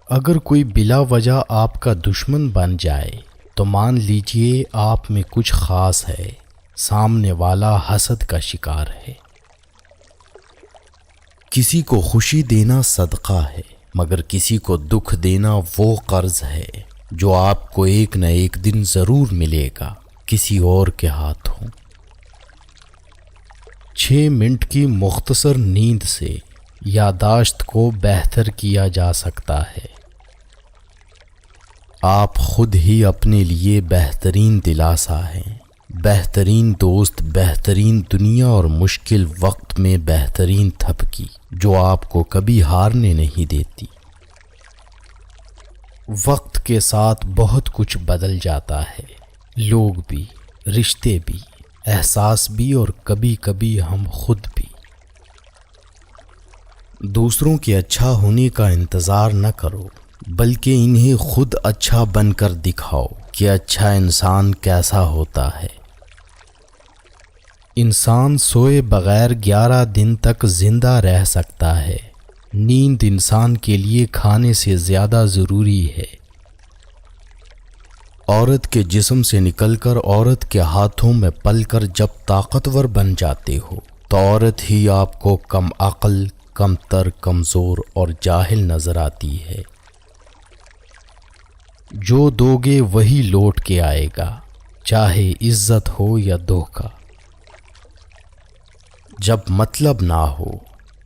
اگر کوئی بلا وجہ آپ کا دشمن بن جائے تو مان لیجئے آپ میں کچھ خاص ہے، سامنے والا حسد کا شکار ہے۔ کسی کو خوشی دینا صدقہ ہے، مگر کسی کو دکھ دینا وہ قرض ہے جو آپ کو ایک نہ ایک دن ضرور ملے گا کسی اور کے ہاتھوں۔ 6 منٹ کی مختصر نیند سے یادداشت کو بہتر کیا جا سکتا ہے۔ آپ خود ہی اپنے لیے بہترین دلاسا ہیں، بہترین دوست، بہترین دنیا اور مشکل وقت میں بہترین تھپکی جو آپ کو کبھی ہارنے نہیں دیتی۔ وقت کے ساتھ بہت کچھ بدل جاتا ہے، لوگ بھی، رشتے بھی، احساس بھی اور کبھی کبھی ہم خود بھی۔ دوسروں کے اچھا ہونے کا انتظار نہ کرو، بلکہ انہیں خود اچھا بن کر دکھاؤ کہ اچھا انسان کیسا ہوتا ہے۔ انسان سوئے بغیر 11 دن تک زندہ رہ سکتا ہے۔ نیند انسان کے لیے کھانے سے زیادہ ضروری ہے۔ عورت کے جسم سے نکل کر عورت کے ہاتھوں میں پل کر جب طاقتور بن جاتے ہو تو عورت ہی آپ کو کم عقل، کم تر، کمزور اور جاہل نظر آتی ہے۔ جو دو گے وہی لوٹ کے آئے گا، چاہے عزت ہو یا دھوکہ۔ جب مطلب نہ ہو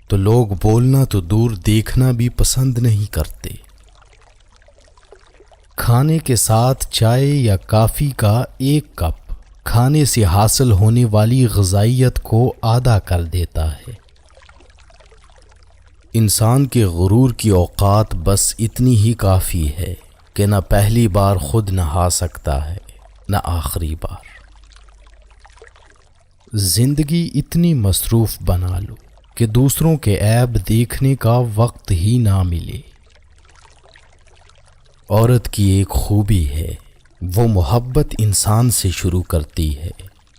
تو لوگ بولنا تو دور دیکھنا بھی پسند نہیں کرتے۔ کھانے کے ساتھ چائے یا کافی کا ایک کپ کھانے سے حاصل ہونے والی غذائیت کو آدھا کر دیتا ہے۔ انسان کے غرور کی اوقات بس اتنی ہی کافی ہے کہ نہ پہلی بار خود نہا سکتا ہے نہ آخری بار۔ زندگی اتنی مصروف بنا لو کہ دوسروں کے عیب دیکھنے کا وقت ہی نہ ملے۔ عورت کی ایک خوبی ہے، وہ محبت انسان سے شروع کرتی ہے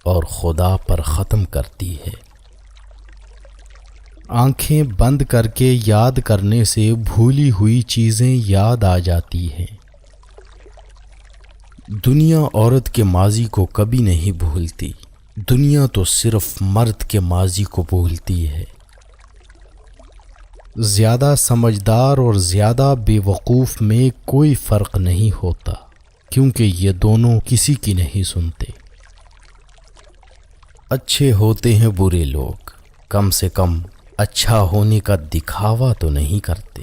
اور خدا پر ختم کرتی ہے۔ آنکھیں بند کر کے یاد کرنے سے بھولی ہوئی چیزیں یاد آ جاتی ہیں۔ دنیا عورت کے ماضی کو کبھی نہیں بھولتی، دنیا تو صرف مرد کے ماضی کو بھولتی ہے۔ زیادہ سمجھدار اور زیادہ بے وقوف میں کوئی فرق نہیں ہوتا، کیونکہ یہ دونوں کسی کی نہیں سنتے۔ اچھے ہوتے ہیں برے لوگ، کم سے کم اچھا ہونے کا دکھاوا تو نہیں کرتے۔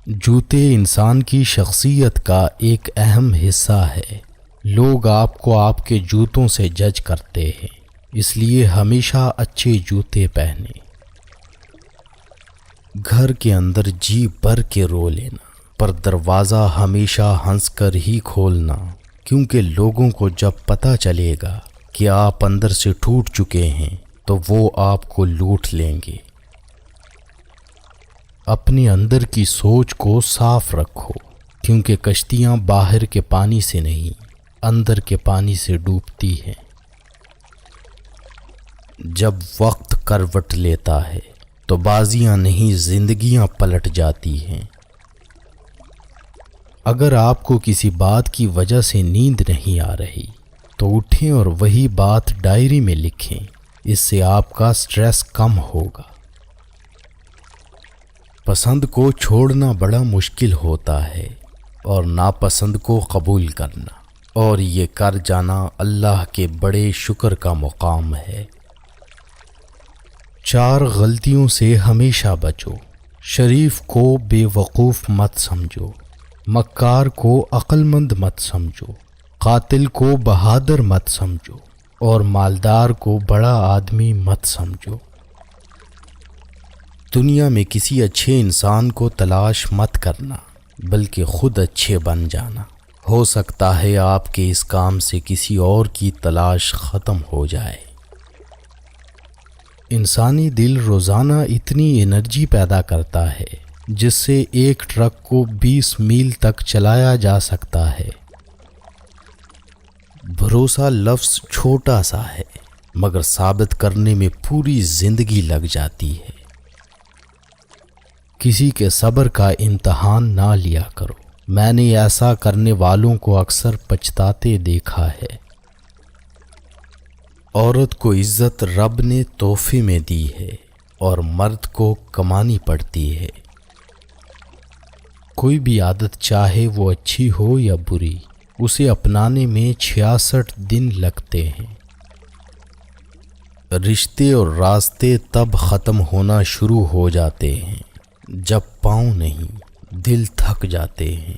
جوتے انسان کی شخصیت کا ایک اہم حصہ ہے۔ لوگ آپ کو آپ کے جوتوں سے جج کرتے ہیں، اس لیے ہمیشہ اچھے جوتے پہنیں۔ گھر کے اندر جی بھر کے رو لینا، پر دروازہ ہمیشہ ہنس کر ہی کھولنا، کیونکہ لوگوں کو جب پتہ چلے گا کہ آپ اندر سے ٹوٹ چکے ہیں تو وہ آپ کو لوٹ لیں گے۔ اپنے اندر کی سوچ کو صاف رکھو، کیونکہ کشتیاں باہر کے پانی سے نہیں، اندر کے پانی سے ڈوبتی ہیں۔ جب وقت کروٹ لیتا ہے تو بازیاں نہیں زندگیاں پلٹ جاتی ہیں۔ اگر آپ کو کسی بات کی وجہ سے نیند نہیں آ رہی تو اٹھیں اور وہی بات ڈائری میں لکھیں، اس سے آپ کا سٹریس کم ہوگا۔ پسند کو چھوڑنا بڑا مشکل ہوتا ہے اور ناپسند کو قبول کرنا، اور یہ کر جانا اللہ کے بڑے شکر کا مقام ہے۔ 4 غلطیوں سے ہمیشہ بچو۔ شریف کو بے وقوف مت سمجھو، مکار کو عقل مند مت سمجھو، قاتل کو بہادر مت سمجھو، اور مالدار کو بڑا آدمی مت سمجھو۔ دنیا میں کسی اچھے انسان کو تلاش مت کرنا، بلکہ خود اچھے بن جانا۔ ہو سکتا ہے آپ کے اس کام سے کسی اور کی تلاش ختم ہو جائے۔ انسانی دل روزانہ اتنی انرجی پیدا کرتا ہے جس سے ایک ٹرک کو 20 میل تک چلایا جا سکتا ہے۔ بھروسہ لفظ چھوٹا سا ہے، مگر ثابت کرنے میں پوری زندگی لگ جاتی ہے۔ کسی کے صبر کا امتحان نہ لیا کرو، میں نے ایسا کرنے والوں کو اکثر پچھتاتے دیکھا ہے۔ عورت کو عزت رب نے تحفے میں دی ہے اور مرد کو کمانی پڑتی ہے۔ کوئی بھی عادت چاہے وہ اچھی ہو یا بری، اسے اپنانے میں 66 دن لگتے ہیں۔ رشتے اور راستے تب ختم ہونا شروع ہو جاتے ہیں جب پاؤں نہیں، دل تھک جاتے ہیں۔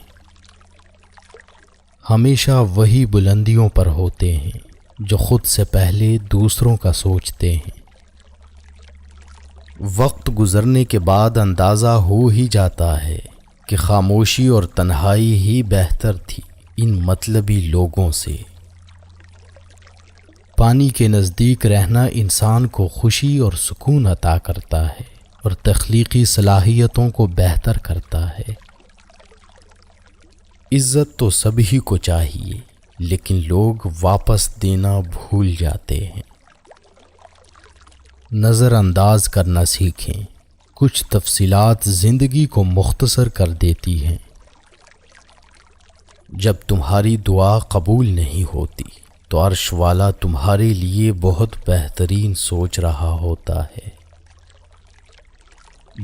ہمیشہ وہی بلندیوں پر ہوتے ہیں جو خود سے پہلے دوسروں کا سوچتے ہیں۔ وقت گزرنے کے بعد اندازہ ہو ہی جاتا ہے کہ خاموشی اور تنہائی ہی بہتر تھی ان مطلبی لوگوں سے۔ پانی کے نزدیک رہنا انسان کو خوشی اور سکون عطا کرتا ہے اور تخلیقی صلاحیتوں کو بہتر کرتا ہے۔ عزت تو سبھی کو چاہیے، لیکن لوگ واپس دینا بھول جاتے ہیں۔ نظر انداز کرنا سیکھیں، کچھ تفصیلات زندگی کو مختصر کر دیتی ہیں۔ جب تمہاری دعا قبول نہیں ہوتی تو عرش والا تمہارے لیے بہت بہترین سوچ رہا ہوتا ہے۔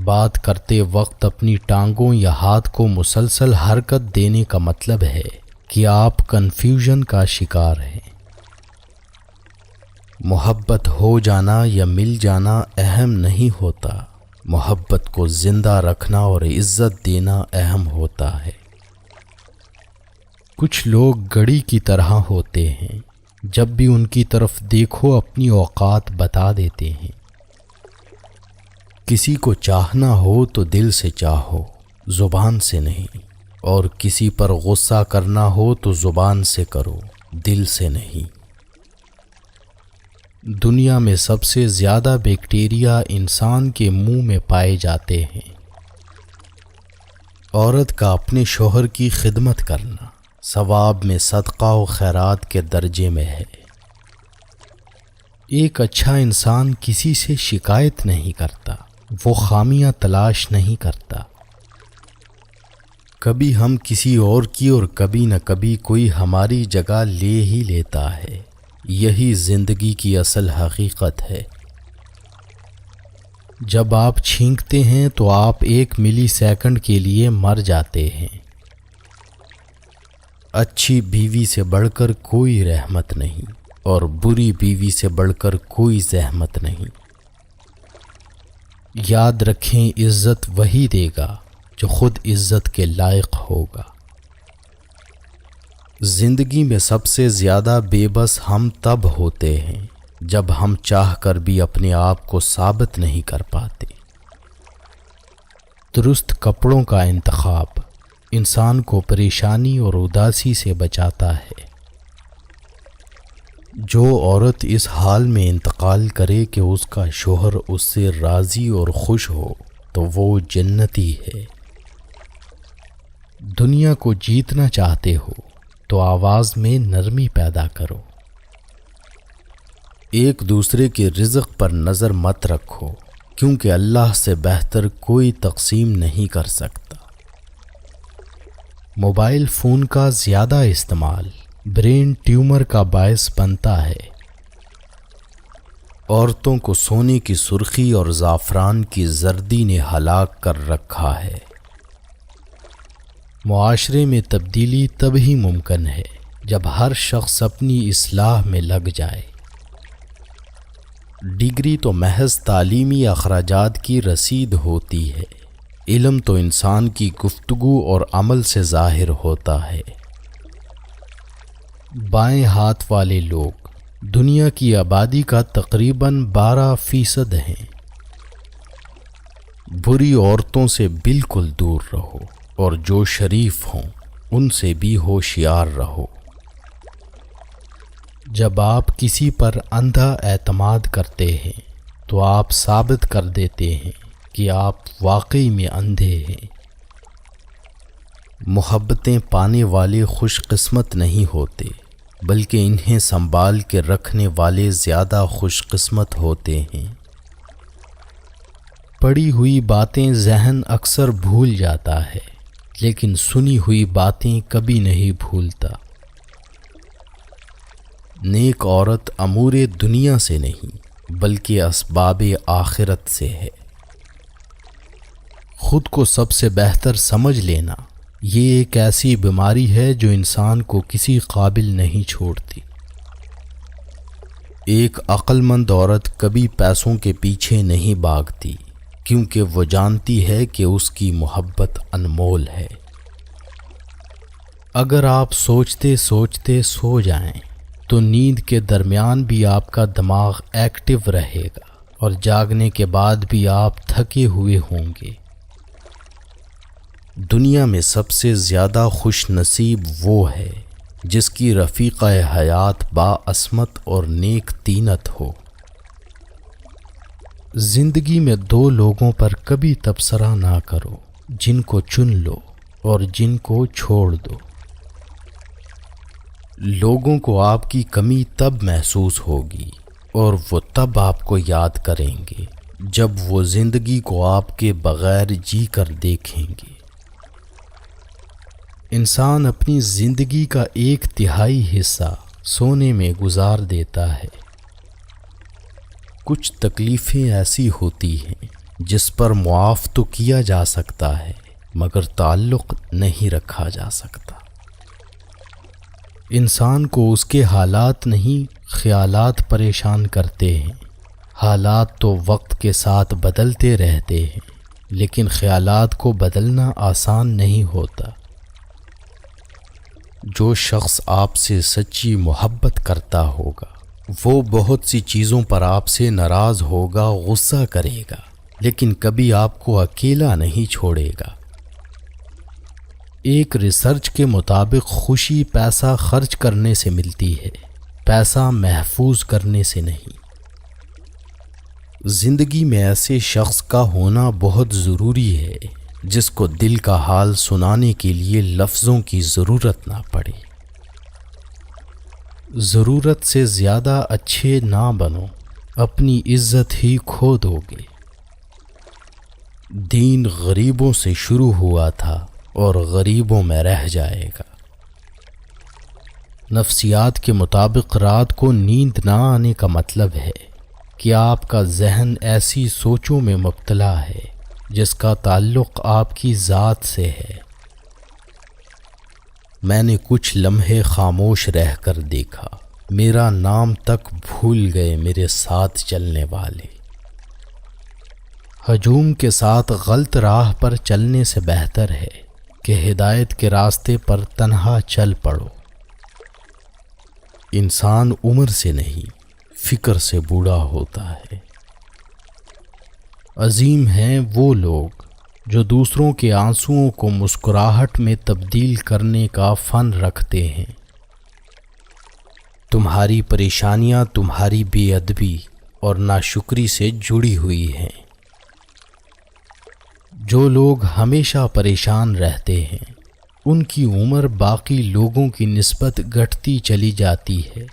بات کرتے وقت اپنی ٹانگوں یا ہاتھ کو مسلسل حرکت دینے کا مطلب ہے کہ آپ کنفیوژن کا شکار ہیں۔ محبت ہو جانا یا مل جانا اہم نہیں ہوتا، محبت کو زندہ رکھنا اور عزت دینا اہم ہوتا ہے۔ کچھ لوگ گھڑی کی طرح ہوتے ہیں، جب بھی ان کی طرف دیکھو اپنی اوقات بتا دیتے ہیں۔ کسی کو چاہنا ہو تو دل سے چاہو، زبان سے نہیں، اور کسی پر غصہ کرنا ہو تو زبان سے کرو، دل سے نہیں۔ دنیا میں سب سے زیادہ بیکٹیریا انسان کے منہ میں پائے جاتے ہیں۔ عورت کا اپنے شوہر کی خدمت کرنا ثواب میں صدقہ و خیرات کے درجے میں ہے۔ ایک اچھا انسان کسی سے شکایت نہیں کرتا، وہ خامیاں تلاش نہیں کرتا۔ کبھی ہم کسی اور کی اور کبھی نہ کبھی کوئی ہماری جگہ لے ہی لیتا ہے۔ یہی زندگی کی اصل حقیقت ہے۔ جب آپ چھینکتے ہیں تو آپ 1 ملی سیکنڈ کے لیے مر جاتے ہیں۔ اچھی بیوی سے بڑھ کر کوئی رحمت نہیں اور بری بیوی سے بڑھ کر کوئی زحمت نہیں۔ یاد رکھیں، عزت وہی دے گا جو خود عزت کے لائق ہوگا۔ زندگی میں سب سے زیادہ بے بس ہم تب ہوتے ہیں جب ہم چاہ کر بھی اپنے آپ کو ثابت نہیں کر پاتے۔ درست کپڑوں کا انتخاب انسان کو پریشانی اور اداسی سے بچاتا ہے۔ جو عورت اس حال میں انتقال کرے کہ اس کا شوہر اس سے راضی اور خوش ہو تو وہ جنتی ہے۔ دنیا کو جیتنا چاہتے ہو تو آواز میں نرمی پیدا کرو۔ ایک دوسرے کے رزق پر نظر مت رکھو، کیونکہ اللہ سے بہتر کوئی تقسیم نہیں کر سکتا۔ موبائل فون کا زیادہ استعمال برین ٹیومر کا باعث بنتا ہے۔ عورتوں کو سونے کی سرخی اور زعفران کی زردی نے ہلاک کر رکھا ہے۔ معاشرے میں تبدیلی تبھی ممکن ہے جب ہر شخص اپنی اصلاح میں لگ جائے۔ ڈگری تو محض تعلیمی اخراجات کی رسید ہوتی ہے، علم تو انسان کی گفتگو اور عمل سے ظاہر ہوتا ہے۔ بائیں ہاتھ والے لوگ دنیا کی آبادی کا تقریباً 12% ہیں۔ بری عورتوں سے بالکل دور رہو اور جو شریف ہوں ان سے بھی ہوشیار رہو۔ جب آپ کسی پر اندھا اعتماد کرتے ہیں تو آپ ثابت کر دیتے ہیں کہ آپ واقعی میں اندھے ہیں۔ محبتیں پانے والے خوش قسمت نہیں ہوتے، بلکہ انہیں سنبھال کے رکھنے والے زیادہ خوش قسمت ہوتے ہیں۔ پڑھی ہوئی باتیں ذہن اکثر بھول جاتا ہے، لیکن سنی ہوئی باتیں کبھی نہیں بھولتا۔ نیک عورت امور دنیا سے نہیں بلکہ اسباب آخرت سے ہے۔ خود کو سب سے بہتر سمجھ لینا یہ ایک ایسی بیماری ہے جو انسان کو کسی قابل نہیں چھوڑتی۔ ایک عقل مند عورت کبھی پیسوں کے پیچھے نہیں بھاگتی، کیونکہ وہ جانتی ہے کہ اس کی محبت انمول ہے۔ اگر آپ سوچتے سوچتے سو جائیں تو نیند کے درمیان بھی آپ کا دماغ ایکٹیو رہے گا اور جاگنے کے بعد بھی آپ تھکے ہوئے ہوں گے۔ دنیا میں سب سے زیادہ خوش نصیب وہ ہے جس کی رفیقہ حیات باعصمت اور نیک طینت ہو۔ زندگی میں دو لوگوں پر کبھی تبصرہ نہ کرو، جن کو چن لو اور جن کو چھوڑ دو۔ لوگوں کو آپ کی کمی تب محسوس ہوگی اور وہ تب آپ کو یاد کریں گے جب وہ زندگی کو آپ کے بغیر جی کر دیکھیں گے۔ انسان اپنی زندگی کا 1/3 حصہ سونے میں گزار دیتا ہے۔ کچھ تکلیفیں ایسی ہوتی ہیں جس پر معاف تو کیا جا سکتا ہے مگر تعلق نہیں رکھا جا سکتا۔ انسان کو اس کے حالات نہیں خیالات پریشان کرتے ہیں۔ حالات تو وقت کے ساتھ بدلتے رہتے ہیں، لیکن خیالات کو بدلنا آسان نہیں ہوتا۔ جو شخص آپ سے سچی محبت کرتا ہوگا وہ بہت سی چیزوں پر آپ سے ناراض ہوگا، غصہ کرے گا، لیکن کبھی آپ کو اکیلا نہیں چھوڑے گا۔ ایک ریسرچ کے مطابق خوشی پیسہ خرچ کرنے سے ملتی ہے، پیسہ محفوظ کرنے سے نہیں۔ زندگی میں ایسے شخص کا ہونا بہت ضروری ہے جس کو دل کا حال سنانے کے لیے لفظوں کی ضرورت نہ پڑے۔ ضرورت سے زیادہ اچھے نہ بنو، اپنی عزت ہی کھو دو گے۔ دین غریبوں سے شروع ہوا تھا اور غریبوں میں رہ جائے گا۔ نفسیات کے مطابق رات کو نیند نہ آنے کا مطلب ہے کہ آپ کا ذہن ایسی سوچوں میں مبتلا ہے جس کا تعلق آپ کی ذات سے ہے۔ میں نے کچھ لمحے خاموش رہ کر دیکھا، میرا نام تک بھول گئے میرے ساتھ چلنے والے۔ ہجوم کے ساتھ غلط راہ پر چلنے سے بہتر ہے کہ ہدایت کے راستے پر تنہا چل پڑو۔ انسان عمر سے نہیں فکر سے بوڑھا ہوتا ہے۔ عظیم ہیں وہ لوگ جو دوسروں کے آنسوؤں کو مسکراہٹ میں تبدیل کرنے کا فن رکھتے ہیں۔ تمہاری پریشانیاں تمہاری بے ادبی اور ناشکری سے جڑی ہوئی ہیں۔ جو لوگ ہمیشہ پریشان رہتے ہیں ان کی عمر باقی لوگوں کی نسبت گھٹتی چلی جاتی ہے۔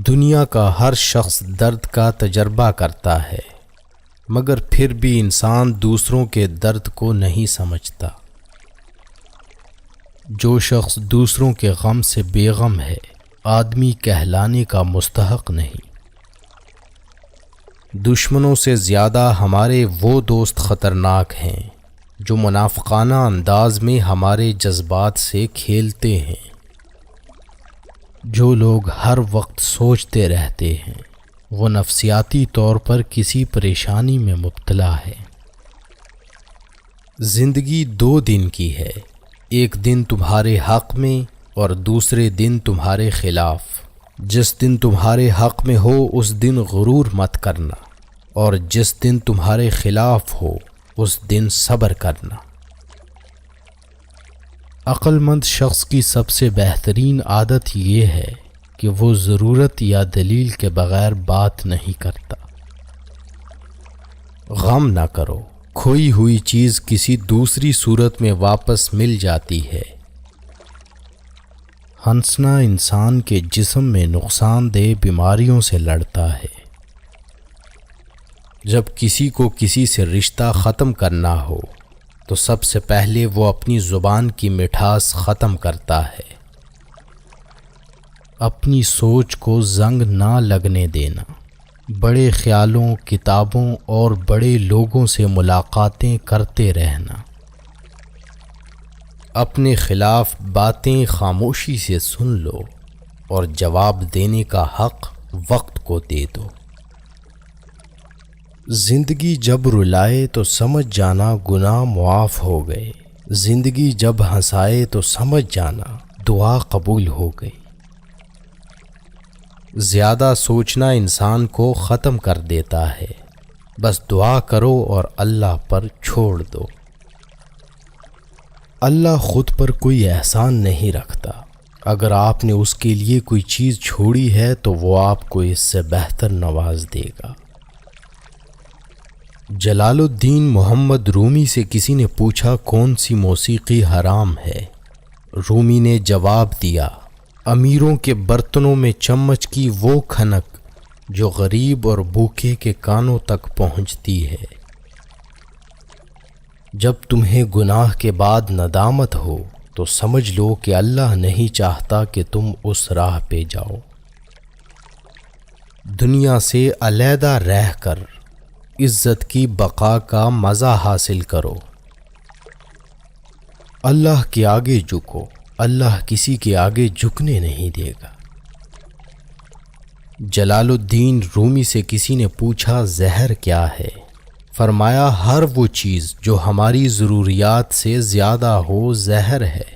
دنیا کا ہر شخص درد کا تجربہ کرتا ہے، مگر پھر بھی انسان دوسروں کے درد کو نہیں سمجھتا۔ جو شخص دوسروں کے غم سے بے غم ہے آدمی کہلانے کا مستحق نہیں۔ دشمنوں سے زیادہ ہمارے وہ دوست خطرناک ہیں جو منافقانہ انداز میں ہمارے جذبات سے کھیلتے ہیں۔ جو لوگ ہر وقت سوچتے رہتے ہیں وہ نفسیاتی طور پر کسی پریشانی میں مبتلا ہے۔ زندگی 2 دن کی ہے، ایک دن تمہارے حق میں اور دوسرے دن تمہارے خلاف۔ جس دن تمہارے حق میں ہو اس دن غرور مت کرنا، اور جس دن تمہارے خلاف ہو اس دن صبر کرنا۔ عقل مند شخص کی سب سے بہترین عادت یہ ہے کہ وہ ضرورت یا دلیل کے بغیر بات نہیں کرتا۔ غم نہ کرو، کھوئی ہوئی چیز کسی دوسری صورت میں واپس مل جاتی ہے۔ ہنسنا انسان کے جسم میں نقصان دہ بیماریوں سے لڑتا ہے۔ جب کسی کو کسی سے رشتہ ختم کرنا ہو تو سب سے پہلے وہ اپنی زبان کی مٹھاس ختم کرتا ہے۔ اپنی سوچ کو زنگ نہ لگنے دینا، بڑے خیالوں، کتابوں اور بڑے لوگوں سے ملاقاتیں کرتے رہنا۔ اپنے خلاف باتیں خاموشی سے سن لو اور جواب دینے کا حق وقت کو دے دو۔ زندگی جب رلائے تو سمجھ جانا گناہ معاف ہو گئے، زندگی جب ہنسائے تو سمجھ جانا دعا قبول ہو گئی۔ زیادہ سوچنا انسان کو ختم کر دیتا ہے، بس دعا کرو اور اللہ پر چھوڑ دو۔ اللہ خود پر کوئی احسان نہیں رکھتا، اگر آپ نے اس کے لیے کوئی چیز چھوڑی ہے تو وہ آپ کو اس سے بہتر نواز دے گا۔ جلال الدین محمد رومی سے کسی نے پوچھا کون سی موسیقی حرام ہے؟ رومی نے جواب دیا، امیروں کے برتنوں میں چمچ کی وہ کھنک جو غریب اور بھوکے کے کانوں تک پہنچتی ہے۔ جب تمہیں گناہ کے بعد ندامت ہو تو سمجھ لو کہ اللہ نہیں چاہتا کہ تم اس راہ پہ جاؤ۔ دنیا سے علیحدہ رہ کر عزت کی بقا کا مزہ حاصل کرو۔ اللہ کے آگے جھکو، اللہ کسی کے آگے جھکنے نہیں دے گا۔ جلال الدین رومی سے کسی نے پوچھا زہر کیا ہے؟ فرمایا ہر وہ چیز جو ہماری ضروریات سے زیادہ ہو زہر ہے،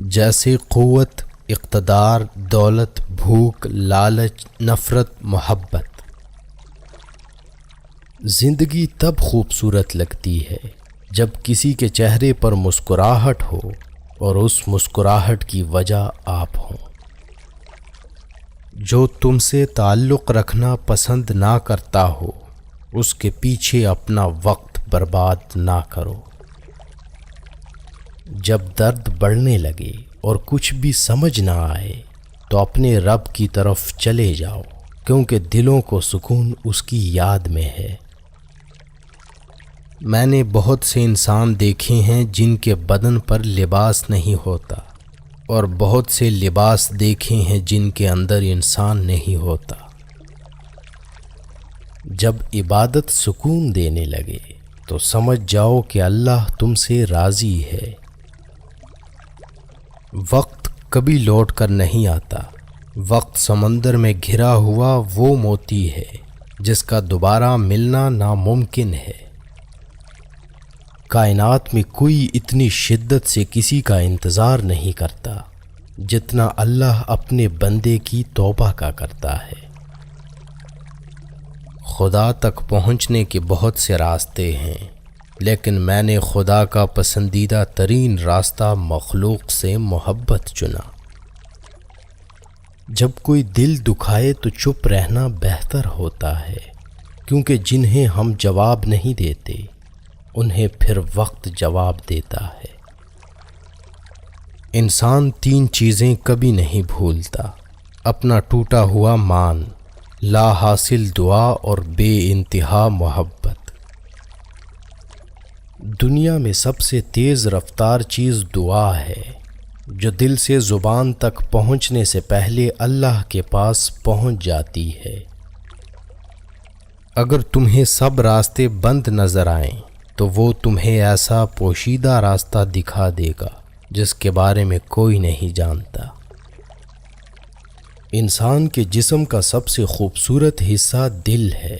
جیسے قوت، اقتدار، دولت، بھوک، لالچ، نفرت، محبت۔ زندگی تب خوبصورت لگتی ہے جب کسی کے چہرے پر مسکراہٹ ہو اور اس مسکراہٹ کی وجہ آپ ہوں۔ جو تم سے تعلق رکھنا پسند نہ کرتا ہو اس کے پیچھے اپنا وقت برباد نہ کرو۔ جب درد بڑھنے لگے اور کچھ بھی سمجھ نہ آئے تو اپنے رب کی طرف چلے جاؤ، کیونکہ دلوں کو سکون اس کی یاد میں ہے۔ میں نے بہت سے انسان دیکھے ہیں جن کے بدن پر لباس نہیں ہوتا، اور بہت سے لباس دیکھے ہیں جن کے اندر انسان نہیں ہوتا۔ جب عبادت سکون دینے لگے تو سمجھ جاؤ کہ اللہ تم سے راضی ہے۔ وقت کبھی لوٹ کر نہیں آتا، وقت سمندر میں گھرا ہوا وہ موتی ہے جس کا دوبارہ ملنا ناممکن ہے۔ کائنات میں کوئی اتنی شدت سے کسی کا انتظار نہیں کرتا جتنا اللہ اپنے بندے کی توبہ کا کرتا ہے۔ خدا تک پہنچنے کے بہت سے راستے ہیں، لیکن میں نے خدا کا پسندیدہ ترین راستہ مخلوق سے محبت چنا۔ جب کوئی دل دکھائے تو چپ رہنا بہتر ہوتا ہے، کیونکہ جنہیں ہم جواب نہیں دیتے انہیں پھر وقت جواب دیتا ہے۔ انسان 3 چیزیں کبھی نہیں بھولتا: اپنا ٹوٹا ہوا مان، لا حاصل دعا اور بے انتہا محبت۔ دنیا میں سب سے تیز رفتار چیز دعا ہے، جو دل سے زبان تک پہنچنے سے پہلے اللہ کے پاس پہنچ جاتی ہے۔ اگر تمہیں سب راستے بند نظر آئیں تو وہ تمہیں ایسا پوشیدہ راستہ دکھا دے گا جس کے بارے میں کوئی نہیں جانتا۔ انسان کے جسم کا سب سے خوبصورت حصہ دل ہے،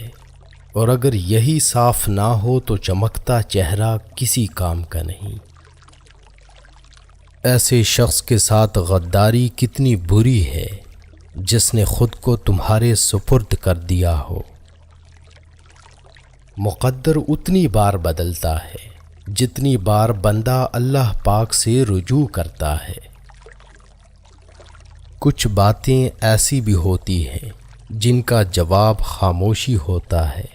اور اگر یہی صاف نہ ہو تو چمکتا چہرہ کسی کام کا نہیں۔ ایسے شخص کے ساتھ غداری کتنی بری ہے جس نے خود کو تمہارے سپرد کر دیا ہو۔ مقدر اتنی بار بدلتا ہے جتنی بار بندہ اللہ پاک سے رجوع کرتا ہے۔ کچھ باتیں ایسی بھی ہوتی ہیں جن کا جواب خاموشی ہوتا ہے۔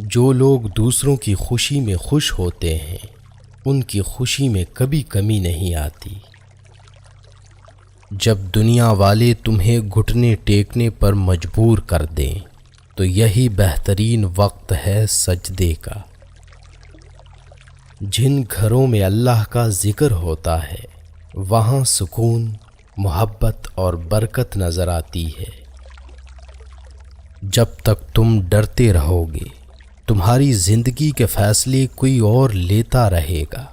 جو لوگ دوسروں کی خوشی میں خوش ہوتے ہیں ان کی خوشی میں کبھی کمی نہیں آتی۔ جب دنیا والے تمہیں گھٹنے ٹیکنے پر مجبور کر دیں تو یہی بہترین وقت ہے سجدے کا۔ جن گھروں میں اللہ کا ذکر ہوتا ہے وہاں سکون، محبت اور برکت نظر آتی ہے۔ جب تک تم ڈرتے رہو گے تمہاری زندگی کے فیصلے کوئی اور لیتا رہے گا۔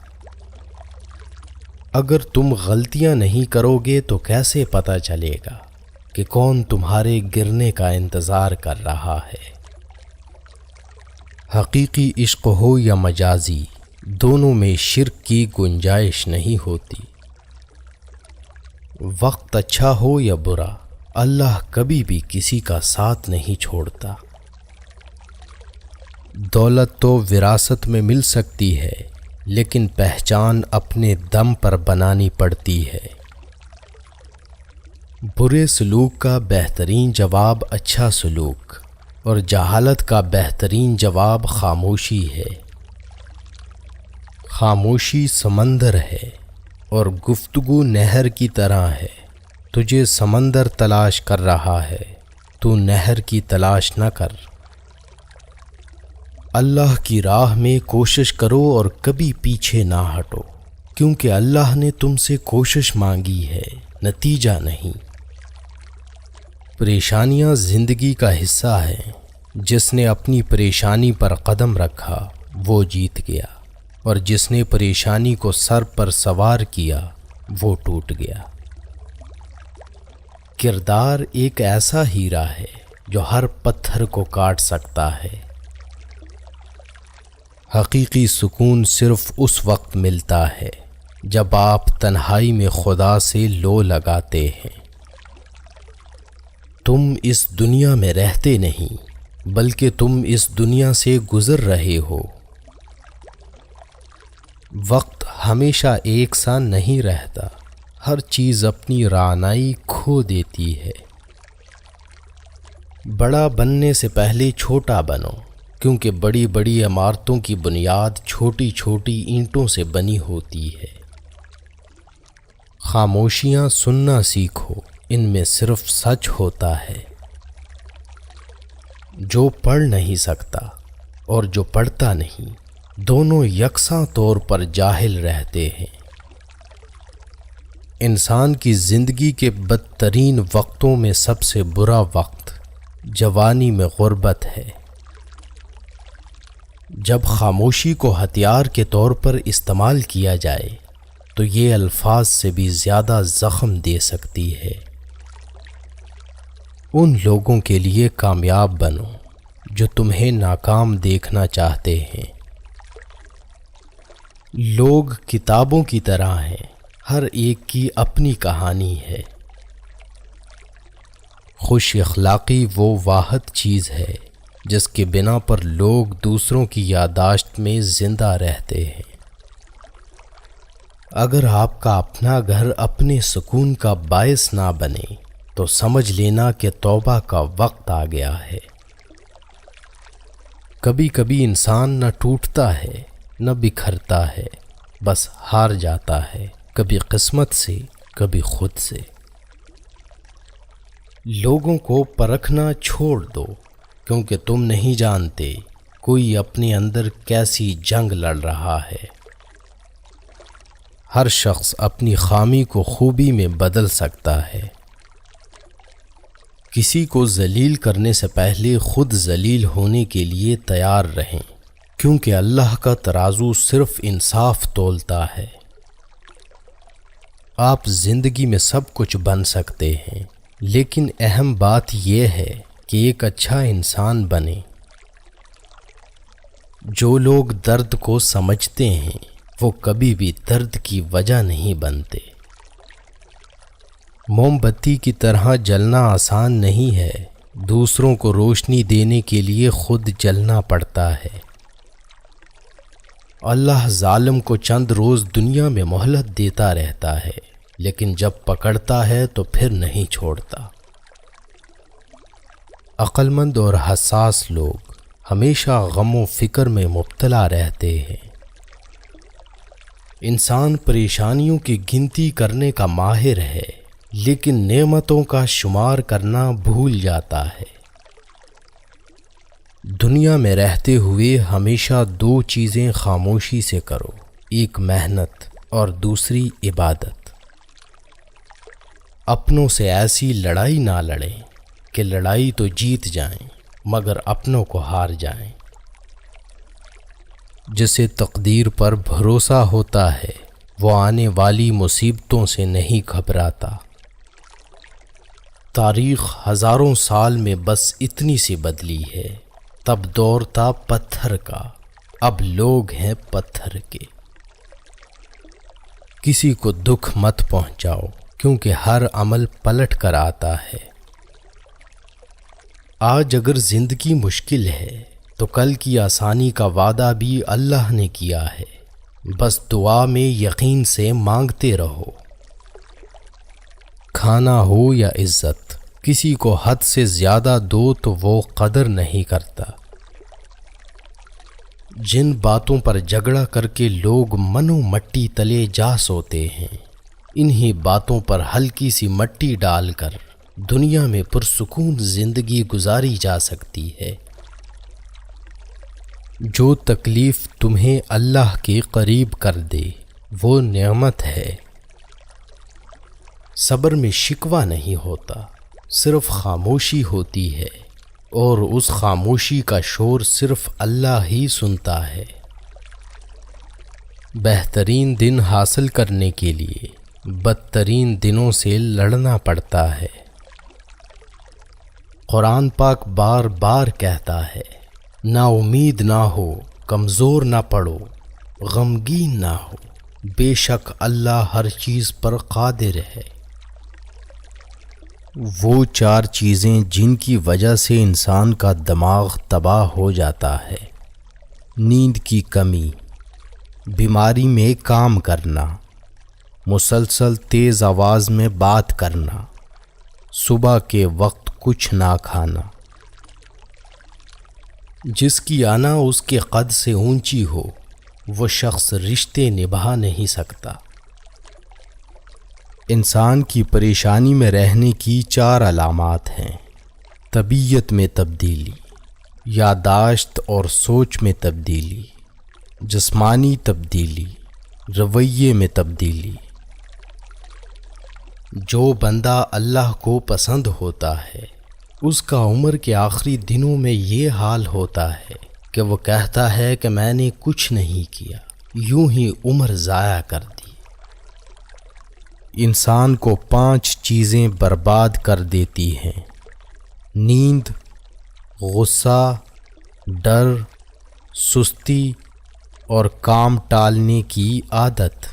اگر تم غلطیاں نہیں کرو گے تو کیسے پتہ چلے گا کہ کون تمہارے گرنے کا انتظار کر رہا ہے؟ حقیقی عشق ہو یا مجازی، دونوں میں شرک کی گنجائش نہیں ہوتی۔ وقت اچھا ہو یا برا، اللہ کبھی بھی کسی کا ساتھ نہیں چھوڑتا۔ دولت تو وراثت میں مل سکتی ہے، لیکن پہچان اپنے دم پر بنانی پڑتی ہے۔ برے سلوک کا بہترین جواب اچھا سلوک، اور جہالت کا بہترین جواب خاموشی ہے۔ خاموشی سمندر ہے اور گفتگو نہر کی طرح ہے۔ تجھے سمندر تلاش کر رہا ہے، تو نہر کی تلاش نہ کر۔ اللہ کی راہ میں کوشش کرو اور کبھی پیچھے نہ ہٹو، کیونکہ اللہ نے تم سے کوشش مانگی ہے، نتیجہ نہیں۔ پریشانیاں زندگی کا حصہ ہیں۔ جس نے اپنی پریشانی پر قدم رکھا وہ جیت گیا، اور جس نے پریشانی کو سر پر سوار کیا وہ ٹوٹ گیا۔ کردار ایک ایسا ہیرا ہے جو ہر پتھر کو کاٹ سکتا ہے۔ حقیقی سکون صرف اس وقت ملتا ہے جب آپ تنہائی میں خدا سے لو لگاتے ہیں۔ تم اس دنیا میں رہتے نہیں، بلکہ تم اس دنیا سے گزر رہے ہو۔ وقت ہمیشہ ایک سا نہیں رہتا، ہر چیز اپنی رعنائی کھو دیتی ہے۔ بڑا بننے سے پہلے چھوٹا بنو، کیونکہ بڑی بڑی عمارتوں کی بنیاد چھوٹی چھوٹی اینٹوں سے بنی ہوتی ہے۔ خاموشیاں سننا سیکھو، ان میں صرف سچ ہوتا ہے۔ جو پڑھ نہیں سکتا اور جو پڑھتا نہیں، دونوں یکساں طور پر جاہل رہتے ہیں۔ انسان کی زندگی کے بدترین وقتوں میں سب سے برا وقت جوانی میں غربت ہے۔ جب خاموشی کو ہتھیار کے طور پر استعمال کیا جائے تو یہ الفاظ سے بھی زیادہ زخم دے سکتی ہے۔ ان لوگوں کے لیے کامیاب بنو جو تمہیں ناکام دیکھنا چاہتے ہیں۔ لوگ کتابوں کی طرح ہیں، ہر ایک کی اپنی کہانی ہے۔ خوش اخلاقی وہ واحد چیز ہے جس کے بنا پر لوگ دوسروں کی یادداشت میں زندہ رہتے ہیں۔ اگر آپ کا اپنا گھر اپنے سکون کا باعث نہ بنے تو سمجھ لینا کہ توبہ کا وقت آ گیا ہے۔ کبھی کبھی انسان نہ ٹوٹتا ہے نہ بکھرتا ہے، بس ہار جاتا ہے، کبھی قسمت سے کبھی خود سے۔ لوگوں کو پرکھنا چھوڑ دو، کیونکہ تم نہیں جانتے کوئی اپنے اندر کیسی جنگ لڑ رہا ہے۔ ہر شخص اپنی خامی کو خوبی میں بدل سکتا ہے۔ کسی کو ذلیل کرنے سے پہلے خود ذلیل ہونے کے لیے تیار رہیں، کیونکہ اللہ کا ترازو صرف انصاف تولتا ہے۔ آپ زندگی میں سب کچھ بن سکتے ہیں، لیکن اہم بات یہ ہے کہ ایک اچھا انسان بنیں۔ جو لوگ درد کو سمجھتے ہیں وہ کبھی بھی درد کی وجہ نہیں بنتے۔ موم بتی کی طرح جلنا آسان نہیں ہے، دوسروں کو روشنی دینے کے لیے خود جلنا پڑتا ہے۔ اللہ ظالم کو چند روز دنیا میں مہلت دیتا رہتا ہے، لیکن جب پکڑتا ہے تو پھر نہیں چھوڑتا۔ عقل مند اور حساس لوگ ہمیشہ غم و فکر میں مبتلا رہتے ہیں۔ انسان پریشانیوں کی گنتی کرنے کا ماہر ہے، لیکن نعمتوں کا شمار کرنا بھول جاتا ہے۔ دنیا میں رہتے ہوئے ہمیشہ دو چیزیں خاموشی سے کرو، ایک محنت اور دوسری عبادت۔ اپنوں سے ایسی لڑائی نہ لڑیں کہ لڑائی تو جیت جائیں مگر اپنوں کو ہار جائیں۔ جسے تقدیر پر بھروسہ ہوتا ہے وہ آنے والی مصیبتوں سے نہیں گھبراتا۔ تاریخ ہزاروں سال میں بس اتنی سی بدلی ہے، تب دور تھا پتھر کا، اب لوگ ہیں پتھر کے۔ کسی کو دکھ مت پہنچاؤ کیونکہ ہر عمل پلٹ کر آتا ہے۔ آج اگر زندگی مشکل ہے تو کل کی آسانی کا وعدہ بھی اللہ نے کیا ہے، بس دعا میں یقین سے مانگتے رہو۔ کھانا ہو یا عزت، کسی کو حد سے زیادہ دو تو وہ قدر نہیں کرتا۔ جن باتوں پر جھگڑا کر کے لوگ منو مٹی تلے جا سوتے ہیں، انہی باتوں پر ہلکی سی مٹی ڈال کر دنیا میں پرسکون زندگی گزاری جا سکتی ہے۔ جو تکلیف تمہیں اللہ کے قریب کر دے وہ نعمت ہے۔ صبر میں شکوہ نہیں ہوتا، صرف خاموشی ہوتی ہے، اور اس خاموشی کا شور صرف اللہ ہی سنتا ہے۔ بہترین دن حاصل کرنے کے لیے بدترین دنوں سے لڑنا پڑتا ہے۔ قرآن پاک بار بار کہتا ہے، نا امید نہ ہو، کمزور نہ پڑو، غمگین نہ ہو، بے شک اللہ ہر چیز پر قادر ہے۔ وہ چار چیزیں جن کی وجہ سے انسان کا دماغ تباہ ہو جاتا ہے: نیند کی کمی، بیماری میں کام کرنا، مسلسل تیز آواز میں بات کرنا، صبح کے وقت کچھ نہ کھانا۔ جس کی انا اس کے قد سے اونچی ہو وہ شخص رشتے نبھا نہیں سکتا۔ انسان کی پریشانی میں رہنے کی چار علامات ہیں: طبیعت میں تبدیلی، یادداشت اور سوچ میں تبدیلی، جسمانی تبدیلی، رویے میں تبدیلی۔ جو بندہ اللہ کو پسند ہوتا ہے اس کا عمر کے آخری دنوں میں یہ حال ہوتا ہے کہ وہ کہتا ہے کہ میں نے کچھ نہیں کیا، یوں ہی عمر ضائع کر دی۔ انسان کو 5 چیزیں برباد کر دیتی ہیں: نیند، غصہ، ڈر، سستی اور کام ٹالنے کی عادت۔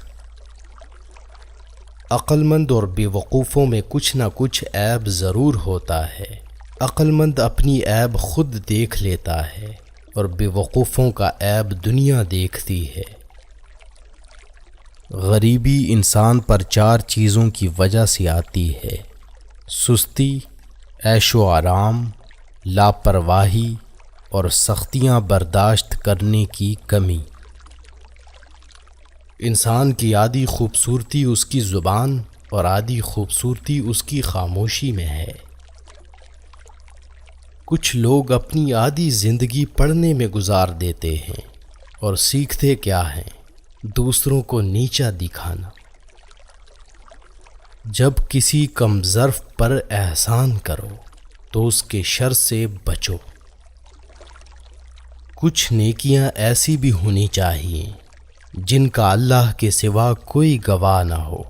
عقل مند اور بے وقوفوں میں کچھ نہ کچھ عیب ضرور ہوتا ہے۔ عقل مند اپنی عیب خود دیکھ لیتا ہے اور بے وقوفوں کا عیب دنیا دیکھتی ہے۔ غریبی انسان پر 4 چیزوں کی وجہ سے آتی ہے: سستی، عیش و آرام، لاپرواہی اور سختیاں برداشت کرنے کی کمی۔ انسان کی آدھی خوبصورتی اس کی زبان اور آدھی خوبصورتی اس کی خاموشی میں ہے۔ کچھ لوگ اپنی آدھی زندگی پڑھنے میں گزار دیتے ہیں اور سیکھتے کیا ہیں؟ دوسروں کو نیچا دکھانا۔ جب کسی کم ظرف پر احسان کرو تو اس کے شر سے بچو۔ کچھ نیکیاں ایسی بھی ہونی چاہیے جن کا اللہ کے سوا کوئی گواہ نہ ہو۔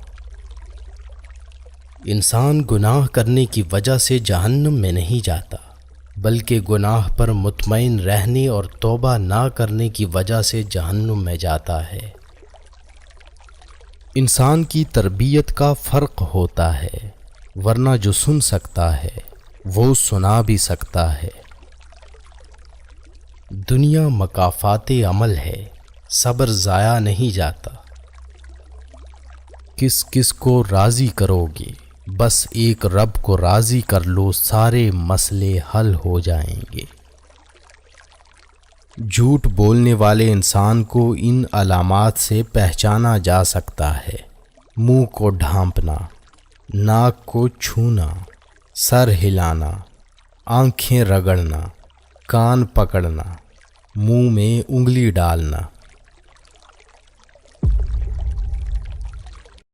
انسان گناہ کرنے کی وجہ سے جہنم میں نہیں جاتا، بلکہ گناہ پر مطمئن رہنے اور توبہ نہ کرنے کی وجہ سے جہنم میں جاتا ہے۔ انسان کی تربیت کا فرق ہوتا ہے، ورنہ جو سن سکتا ہے وہ سنا بھی سکتا ہے۔ دنیا مکافات عمل ہے، صبر ضائع نہیں جاتا۔ کس کس کو راضی کرو گے؟ بس ایک رب کو راضی کر لو، سارے مسئلے حل ہو جائیں گے۔ جھوٹ بولنے والے انسان کو ان علامات سے پہچانا جا سکتا ہے: منہ کو ڈھانپنا، ناک کو چھونا، سر ہلانا، آنکھیں رگڑنا، کان پکڑنا، منہ میں انگلی ڈالنا۔